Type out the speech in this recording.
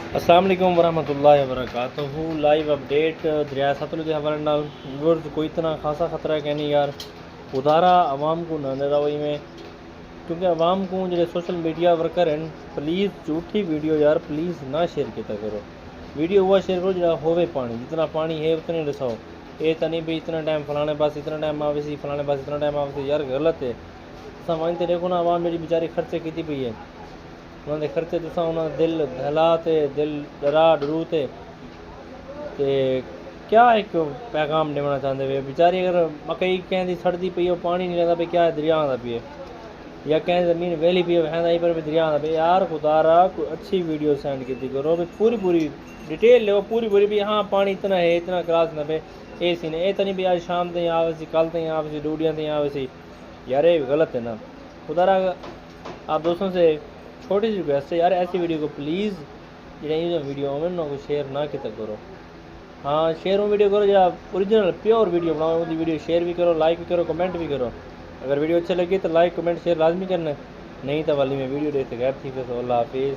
अस्सलाम वालेकुम वरहमतुल्लाहि वबरकातुहू। लाइव अपडेट दरिया सतलुज के हवाले नाल व्यूअर्स कोई इतना खासा ख़तरा है नहीं यार। उधारा आवाम को न रवई में, क्योंकि आवाम को जो सोशल मीडिया वर्कर हैं प्लीज़ झूठी वीडियो यार प्लीज़ ना शेयर किया करो। वीडियो हुआ शेयर करो जो होवे पानी, जितना पानी है उतने दसाओ। ये तो नहीं भी इतना टाइम फलाने पास इतना टाइम आवे सी, फलाने पास इतना टाइम आवे सी, यार गलत है। असां वहीं तो देखो ना आवाम जी बेचारी खर्चे की पई है, उन्होंने खर्चे तुसा उन्होंने दिल दहला ते दिल डरा डरू ते क्या एक पैगाम देना चाहते वे बेचारी। अगर मकई कहीं सड़ती पई हो पानी नहीं रहता पे क्या दरिया आता पिए, या कहीं ज़मीन वेली पी है पर भी दरिया आता पे। यार खुदारा कोई अच्छी वीडियो सेंड की करो भी पूरी डिटेल लो पूरी भी। हाँ पानी इतना है इतना क्रॉस न पे ए सी ने, तो नहीं भी आज शाम तक आवे सी, कल तक आवे सी, डूडियाँ तक आवे सी। यार ये गलत है ना। खुदारा आप दोस्तों से छोटी सी रिक्वेस्ट है यार, ऐसी वीडियो को प्लीज़ जो वीडियो में ना को शेयर ना किया करो। हाँ शेयर वो वीडियो करो या ओरिजिनल प्योर वीडियो बनाओ, वो वीडियो शेयर भी करो, लाइक भी करो, कमेंट भी करो। अगर वीडियो अच्छी लगी तो लाइक कमेंट शेयर लाजमी करना, नहीं तो वाली में वीडियो देखते गैप थी। फिर अल्लाह हाफिज़।